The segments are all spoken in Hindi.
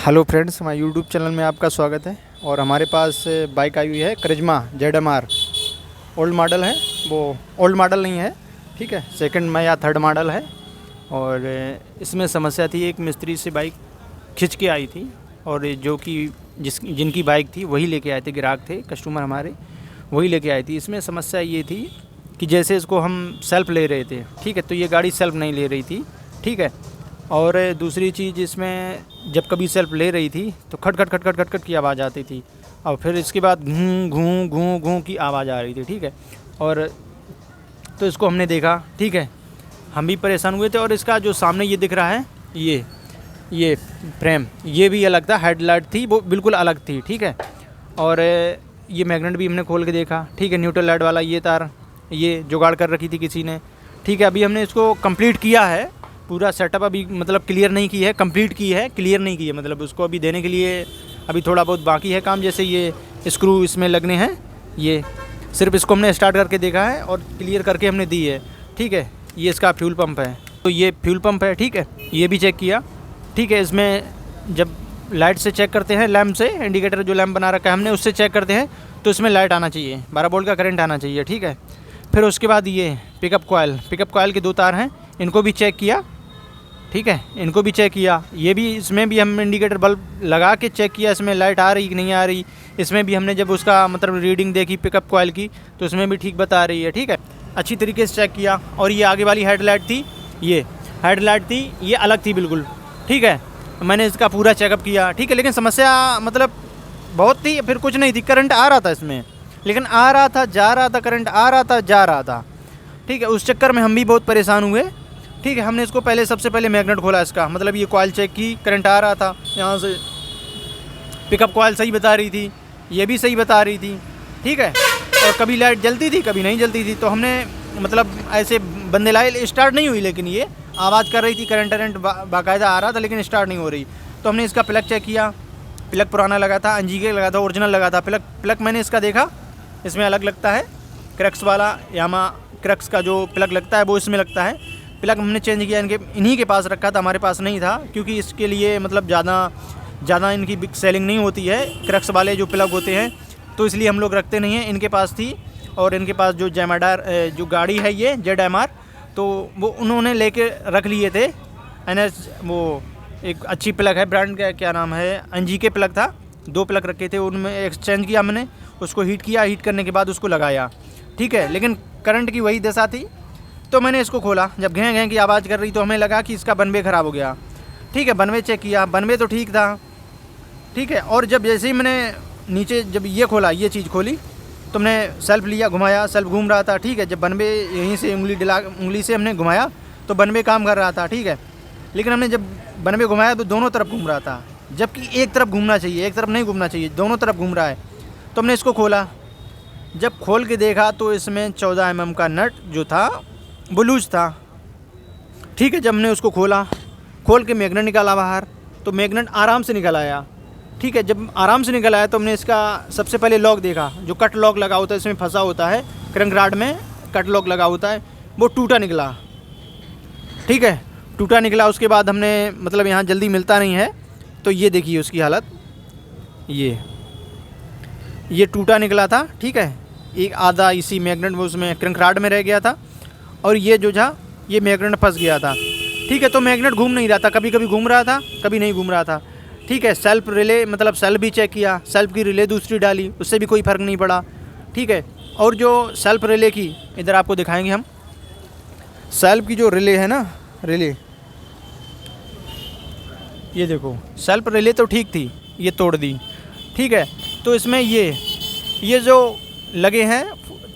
हेलो फ्रेंड्स, हमारे यूट्यूब चैनल में आपका स्वागत है। और हमारे पास बाइक आई हुई है करिश्मा ZMR। ओल्ड मॉडल है, वो ओल्ड मॉडल नहीं है, ठीक है, सेकंड में या थर्ड मॉडल है। और इसमें समस्या थी, एक मिस्त्री से बाइक खिंच के आई थी और जो कि जिनकी बाइक थी वही लेके आए थे, ग्राहक थे, कस्टमर हमारे वही लेके आए थी। इसमें समस्या ये थी कि जैसे इसको हम सेल्फ़ ले रहे थे, ठीक है, तो ये गाड़ी सेल्फ़ नहीं ले रही थी, ठीक है। और दूसरी चीज़, इसमें जब कभी सेल्फ ले रही थी तो खट खट खट खट खट खट की आवाज़ आती थी और फिर इसके बाद घूं घूं घूं घूं की आवाज़ आ रही थी, ठीक है। और तो इसको हमने देखा, ठीक है, हम भी परेशान हुए थे। और इसका जो सामने ये दिख रहा है, ये फ्रेम, ये भी अलग था, हेडलाइट थी वो बिल्कुल अलग थी, ठीक है। और ये मैग्नेट भी हमने खोल के देखा, ठीक है, न्यूट्रल लाइट वाला ये तार, ये जुगाड़ कर रखी थी किसी ने, ठीक है। अभी हमने इसको कंप्लीट किया है, पूरा सेटअप अभी मतलब क्लियर नहीं की है, कंप्लीट की है, क्लियर नहीं की है, मतलब उसको अभी देने के लिए अभी थोड़ा बहुत बाकी है काम। जैसे ये स्क्रू इसमें लगने हैं, ये सिर्फ इसको हमने स्टार्ट करके देखा है और क्लियर करके हमने दी है, ठीक है। ये इसका फ्यूल पंप है, तो ये फ्यूल पंप है, ठीक है, ये भी चेक किया, ठीक है। इसमें जब लाइट से चेक करते हैं, लैम्प से, इंडिकेटर जो लैम्प बना रखा है हमने उससे चेक करते हैं, तो इसमें लाइट आना चाहिए, 12 वोल्ट का करंट आना चाहिए, ठीक है। फिर उसके बाद ये पिकअप कॉयल के 2 तार हैं, इनको भी चेक किया, ठीक है, इनको भी चेक किया। ये भी, इसमें भी हम इंडिकेटर बल्ब लगा के चेक किया, इसमें लाइट आ रही कि नहीं आ रही। इसमें भी हमने जब उसका मतलब रीडिंग देखी पिकअप कॉयल की, तो इसमें भी ठीक बता रही है, ठीक है, अच्छी तरीके से चेक किया। और ये आगे वाली हेडलाइट थी, ये हेडलाइट थी, ये अलग थी बिल्कुल, ठीक है। मैंने इसका पूरा चेकअप किया, ठीक है। लेकिन समस्या मतलब बहुत थी, फिर कुछ नहीं थी, करंट आ रहा था इसमें, लेकिन आ रहा था जा रहा था, करंट आ रहा था जा रहा था, ठीक है। उस चक्कर में हम भी बहुत परेशान हुए, ठीक है। हमने इसको सबसे पहले मैग्नेट खोला इसका, मतलब ये कॉइल चेक की, करंट आ रहा था यहाँ से, पिकअप कॉइल सही बता रही थी, ये भी सही बता रही थी, ठीक है। और कभी लाइट जलती थी, कभी नहीं जलती थी, तो हमने मतलब ऐसे बंदे लाए, स्टार्ट नहीं हुई, लेकिन ये आवाज़ कर रही थी, करंट बाकायदा आ रहा था, लेकिन स्टार्ट नहीं हो रही। तो हमने इसका प्लग चेक किया, प्लग पुराना लगा था, एनजीके लगा था, ओरिजिनल लगा था प्लग मैंने इसका देखा, इसमें अलग लगता है, क्रक्स वाला यामा क्रक्स का जो प्लग लगता है वो इसमें लगता है। प्लग हमने चेंज किया, इन्हीं के पास रखा था, हमारे पास नहीं था, क्योंकि इसके लिए मतलब ज़्यादा इनकी बिग सेलिंग नहीं होती है, क्रक्स वाले जो प्लग होते हैं, तो इसलिए हम लोग रखते नहीं हैं। इनके पास थी, और इनके पास जो जो गाड़ी है ये ZMR, तो वो उन्होंने लेके रख लिए थे। NS वो एक अच्छी प्लग है, ब्रांड का क्या नाम है, एनजीके प्लग था, 2 प्लग रखे थे, उनमें एक्सचेंज किया मैंने, उसको हीट किया, हीट करने के बाद उसको लगाया, ठीक है। लेकिन करंट की वही दशा थी, तो मैंने इसको खोला, जब घें घें की आवाज़ कर रही तो हमें लगा कि इसका बनवे ख़राब हो गया, ठीक है। बनवे चेक किया, बनवे तो ठीक था, ठीक है। और जब जैसे ही मैंने नीचे जब ये खोला, ये चीज़ खोली, तो हमने सेल्फ लिया, घुमाया, सेल्फ घूम रहा था, ठीक है। जब बनवे यहीं से उंगली से हमने घुमाया तो बनवे काम कर रहा था, ठीक है। लेकिन हमने जब बनवे घुमाया तो दोनों तरफ घूम रहा था, जबकि एक तरफ घूमना चाहिए, एक तरफ नहीं घूमना चाहिए, दोनों तरफ घूम रहा है। तो हमने इसको खोला, जब खोल के देखा तो इसमें 14 mm का नट जो था वो लूज था, ठीक है। जब हमने उसको खोल के मैग्नेट निकाला बाहर, तो मैग्नेट आराम से निकल आया, ठीक है। जब आराम से निकल आया तो हमने इसका सबसे पहले लॉक देखा, जो कट लॉक लगा होता है, इसमें फंसा होता है, क्रैंक रॉड में कट लॉक लगा होता है, वो टूटा निकला, ठीक है, टूटा निकला। उसके बाद हमने मतलब यहाँ जल्दी मिलता नहीं है, तो ये देखिए उसकी हालत, ये टूटा निकला था, ठीक है। एक आधा इसी मैग्नेट में उसमें क्रैंक रॉड में रह गया था, और ये जो था ये मैग्नेट फंस गया था, ठीक है। तो मैग्नेट घूम नहीं रहा था, कभी कभी घूम रहा था, कभी नहीं घूम रहा था, ठीक है। सेल्फ रिले मतलब सेल्फ भी चेक किया, सेल्फ की रिले दूसरी डाली, उससे भी कोई फ़र्क नहीं पड़ा, ठीक है। और जो सेल्फ रिले की, इधर आपको दिखाएंगे हम, सेल्फ की जो रिले है ना, रिले ये देखो, सेल्फ रिले तो ठीक थी, ये तोड़ दी, ठीक है। तो इसमें ये जो लगे हैं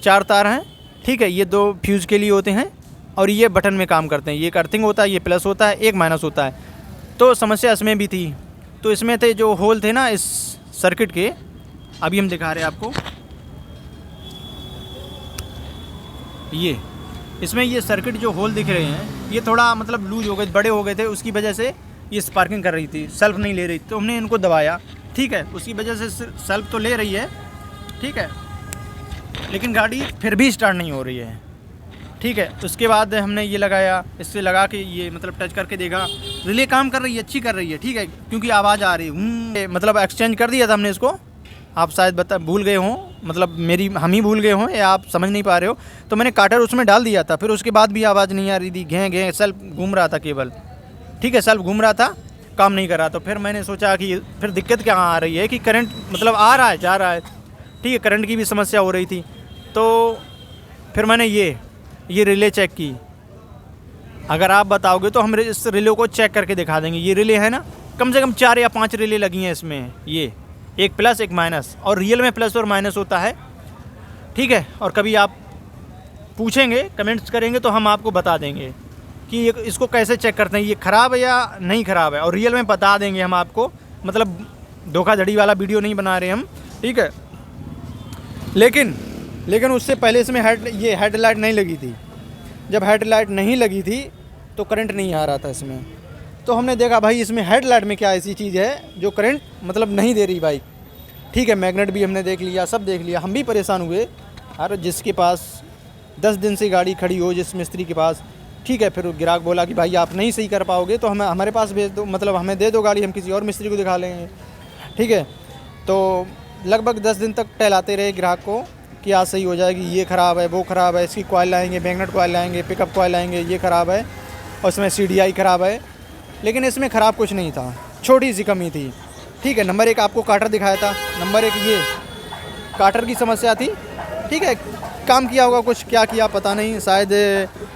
4 तार हैं, ठीक है, ये 2 फ्यूज़ के लिए होते हैं, और ये बटन में काम करते हैं, ये एक अर्थिंग होता है, ये प्लस होता है, एक माइनस होता है। तो समस्या इसमें भी थी, तो इसमें थे जो होल थे ना इस सर्किट के, अभी हम दिखा रहे हैं आपको, ये इसमें ये सर्किट जो होल दिख रहे हैं, ये थोड़ा मतलब लूज हो गए, बड़े हो गए थे, उसकी वजह से ये स्पार्किंग कर रही थी, सेल्फ नहीं ले रही, तो हमने इनको दबाया, ठीक है। उसकी वजह से सेल्फ तो ले रही है, ठीक है, लेकिन गाड़ी फिर भी स्टार्ट नहीं हो रही है, ठीक है। उसके बाद हमने ये लगाया, इससे लगा के ये मतलब टच करके देखा, रिले काम कर रही है, अच्छी कर रही है, ठीक है, क्योंकि आवाज़ आ रही है। मतलब एक्सचेंज कर दिया था हमने इसको, आप शायद भूल गए हों, मतलब हम ही भूल गए हों या आप समझ नहीं पा रहे हो। तो मैंने काटर उसमें डाल दिया था, फिर उसके बाद भी आवाज़ नहीं आ रही थी, घें घें, सेल्फ घूम रहा था केवल, ठीक है, सेल्फ घूम रहा था, काम नहीं कर रहा। तो फिर मैंने सोचा कि फिर दिक्कत क्या आ रही है कि करंट मतलब आ रहा है जा रहा है, ठीक है, करंट की भी समस्या हो रही थी। तो फिर मैंने ये रिले चेक की। अगर आप बताओगे तो हम इस रिले को चेक करके दिखा देंगे। ये रिले है ना, कम से कम 4 या 5 रिले लगी हैं इसमें, ये एक प्लस एक माइनस, और रियल में प्लस और माइनस होता है, ठीक है। और कभी आप पूछेंगे, कमेंट्स करेंगे तो हम आपको बता देंगे कि ये इसको कैसे चेक करते हैं, ये ख़राब है या नहीं ख़राब है, और रियल में बता देंगे हम आपको। मतलब धोखाधड़ी वाला वीडियो नहीं बना रहे हम, ठीक है। लेकिन उससे पहले इसमें हेडलाइट नहीं लगी थी। जब हेडलाइट नहीं लगी थी तो करंट नहीं आ रहा था इसमें। तो हमने देखा भाई इसमें हेडलाइट में क्या ऐसी चीज़ है जो करंट मतलब नहीं दे रही बाइक, ठीक है। मैग्नेट भी हमने देख लिया, सब देख लिया, हम भी परेशान हुए। अरे जिसके पास 10 दिन से गाड़ी खड़ी हो, जिस मिस्त्री के पास, ठीक है, फिर ग्राहक बोला कि भाई आप नहीं सही कर पाओगे तो हमारे पास भेज दो, मतलब हमें दे दो गाड़ी, हम किसी और मिस्त्री को दिखा लेंगे, ठीक है। तो लगभग 10 दिन तक टहलाते रहे ग्राहक को कि आज सही हो जाएगी, ये ख़राब है, वो ख़राब है, इसकी कॉइल लाएंगे, मैग्नेट कॉइल लाएंगे, पिकअप कॉइल लाएंगे, ये ख़राब है, और इसमें CDI ख़राब है। लेकिन इसमें ख़राब कुछ नहीं था, छोटी सी कमी थी, ठीक है। नंबर 1 आपको काटर दिखाया था, नंबर 1 ये काटर की समस्या थी, ठीक है। काम किया होगा कुछ, क्या किया पता नहीं, शायद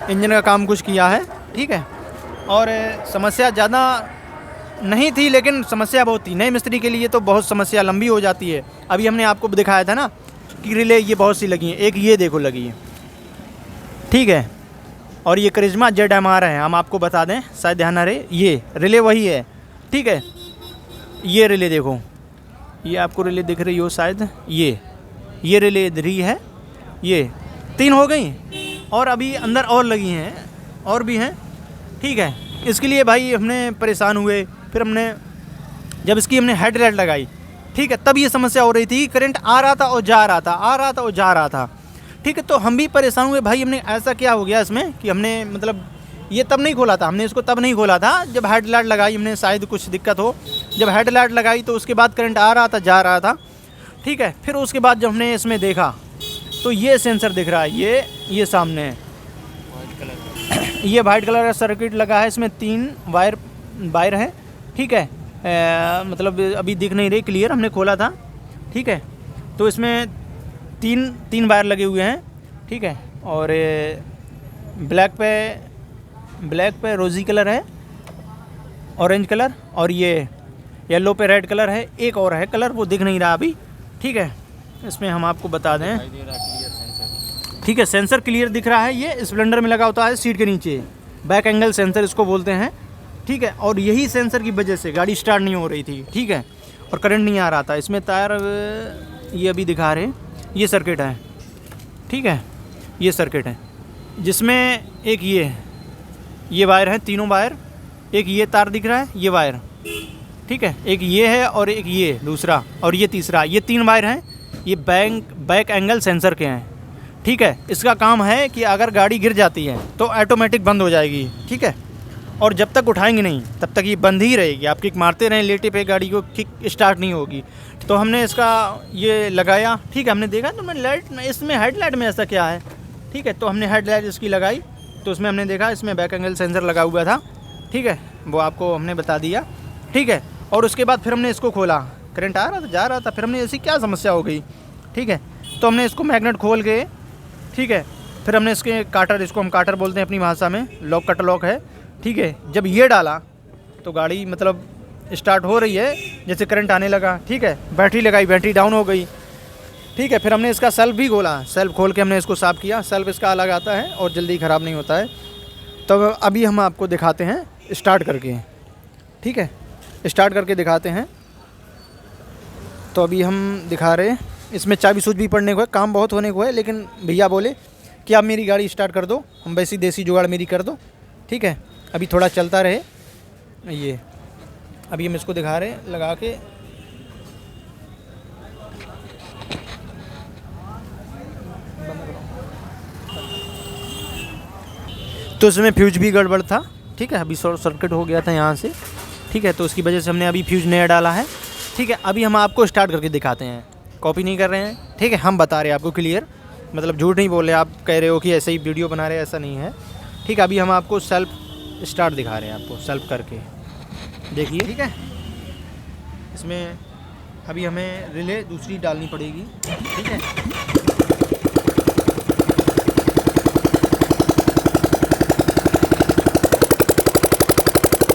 इंजन का काम कुछ किया है, ठीक है। और समस्या ज़्यादा नहीं थी, लेकिन समस्या बहुत थी। नए मिस्त्री के लिए तो बहुत समस्या लंबी हो जाती है। अभी हमने आपको दिखाया था ना कि रिले ये बहुत सी लगी हैं, एक ये देखो लगी है, ठीक है। और ये करिश्मा ZMR है, हम आपको बता दें, शायद ध्यान ना रहे, ये रिले वही है, ठीक है। ये रिले देखो, ये आपको रिले दिख रही हो शायद, ये रिले इधर ही है, ये 3 हो गई, और अभी अंदर और लगी हैं, और भी हैं, ठीक है। इसके लिए भाई हमने परेशान हुए। फिर जब इसकी हमने हेडलाइट लगाई, ठीक है, तब ये समस्या हो रही थी, करंट आ रहा था और जा रहा था, आ रहा था और जा रहा था, ठीक है। तो हम भी परेशान हुए भाई, हमने ऐसा क्या हो गया इसमें कि हमने मतलब ये तब नहीं खोला था, हमने इसको तब नहीं खोला था जब हेडलाइट लगाई हमने, शायद कुछ दिक्कत हो। जब हेडलाइट लगाई तो उसके बाद करंट आ रहा था, जा रहा था, ठीक है। फिर उसके बाद जब हमने इसमें देखा तो ये सेंसर दिख रहा है, ये सामने है, ये वाइट कलर का सर्किट लगा है, इसमें 3 वायर हैं, ठीक है। मतलब अभी दिख नहीं रही क्लियर, हमने खोला था, ठीक है। तो इसमें तीन वायर लगे हुए हैं, ठीक है। और ब्लैक पे रोज़ी कलर है, ऑरेंज कलर, और ये येलो पे रेड कलर है, एक और है कलर वो दिख नहीं रहा अभी, ठीक है। इसमें हम आपको बता दें, ठीक है, सेंसर क्लियर दिख रहा है। ये स्प्लेंडर में लगा होता है सीट के नीचे, बैक एंगल सेंसर इसको बोलते हैं, ठीक है। और यही सेंसर की वजह से गाड़ी स्टार्ट नहीं हो रही थी, ठीक है, और करंट नहीं आ रहा था। इसमें टायर ये अभी दिखा रहे, ये सर्किट है, ठीक है, ये सर्किट है, जिसमें एक ये वायर है, तीनों वायर, एक ये तार दिख रहा है, ये वायर, ठीक है, एक ये है और एक ये दूसरा और ये तीसरा, ये 3 वायर हैं, ये बैक एंगल सेंसर के हैं, ठीक है। इसका काम है कि अगर गाड़ी गिर जाती है तो ऑटोमेटिक बंद हो जाएगी, ठीक है। और जब तक उठाएंगे नहीं तब तक ये बंद ही रहेगी, आप किक मारते रहें लेटे पे, गाड़ी को किक स्टार्ट नहीं होगी। तो हमने इसका ये लगाया, ठीक है, हमने देखा तो मैंने लाइट इसमें हेडलाइट में ऐसा क्या है, ठीक है। तो हमने हेडलाइट इसकी लगाई तो उसमें हमने देखा इसमें बैक एंगल सेंसर लगा हुआ था, ठीक है, वो आपको हमने बता दिया, ठीक है। और उसके बाद फिर हमने इसको खोला, करंट आ रहा था, जा रहा था, फिर हमने ऐसी क्या समस्या हो गई, ठीक है। तो हमने इसको मैग्नेट खोल के, ठीक है, फिर हमने इसके काटर, इसको हम काटर बोलते हैं अपनी भाषा में, लॉक कट लॉक है, ठीक है। जब ये डाला तो गाड़ी मतलब स्टार्ट हो रही है, जैसे करंट आने लगा, ठीक है। बैटरी लगाई, बैटरी डाउन हो गई, ठीक है। फिर हमने इसका सेल्फ भी खोला, सेल्फ खोल के हमने इसको साफ़ किया, सेल्फ इसका अलग आता है और जल्दी ख़राब नहीं होता है। तो अभी हम आपको दिखाते हैं स्टार्ट करके, ठीक है, स्टार्ट करके दिखाते हैं। तो अभी हम दिखा रहे हैं, इसमें चाबी स्विच भी पड़ने को है, काम बहुत होने को है, लेकिन भैया बोले कि आप मेरी गाड़ी स्टार्ट कर दो, हम वैसी देसी जुगाड़ मेरी कर दो, ठीक है। अभी थोड़ा चलता रहे, ये अभी हम इसको दिखा रहे हैं लगा के, तो इसमें फ्यूज भी गड़बड़ था, ठीक है, अभी शॉर्ट सर्किट हो गया था यहाँ से, ठीक है, तो उसकी वजह से हमने अभी फ्यूज़ नया डाला है। ठीक है, अभी हम आपको स्टार्ट करके दिखाते हैं, कॉपी नहीं कर रहे हैं, ठीक है, हम बता रहे हैं आपको क्लियर, मतलब झूठ नहीं बोल रहे, आप कह रहे हो कि ऐसे ही वीडियो बना रहे हैं, ऐसा नहीं है। ठीक है, अभी हम आपको सेल्फ स्टार्ट दिखा रहे हैं, आपको सेल्फ करके देखिए। ठीक है, इसमें अभी हमें रिले दूसरी डालनी पड़ेगी। ठीक है,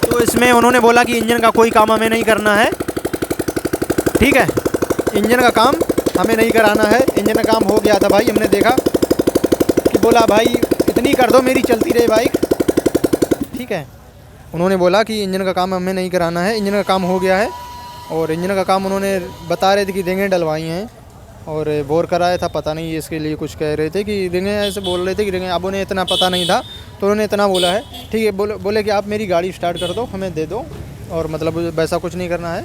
तो इसमें उन्होंने बोला कि इंजन का कोई काम हमें नहीं करना है। ठीक है, इंजन का काम हमें नहीं कराना है। इंजन का काम हो गया था भाई, हमने देखा कि बोला भाई इतनी कर दो मेरी चलती रहे बाइक। ठीक है, उन्होंने बोला कि इंजन का काम हमें नहीं कराना है, इंजन का काम हो गया है। और इंजन का काम उन्होंने बता रहे थे कि रिंगें डलवाई हैं और बोर कराया था, पता नहीं इसके लिए कुछ कह रहे थे कि रिंगें, ऐसे बोल रहे थे कि रिंगें, अब उन्हें इतना पता नहीं था तो उन्होंने इतना बोला है। ठीक है, बोले कि आप मेरी गाड़ी स्टार्ट कर दो, हमें दे दो, और मतलब वैसा कुछ नहीं करना है।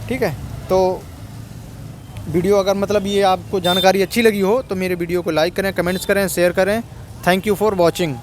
ठीक है, तो वीडियो अगर मतलब ये आपको जानकारी अच्छी लगी हो तो मेरे वीडियो को लाइक करें, कमेंट्स करें, शेयर करें। Thank you for watching.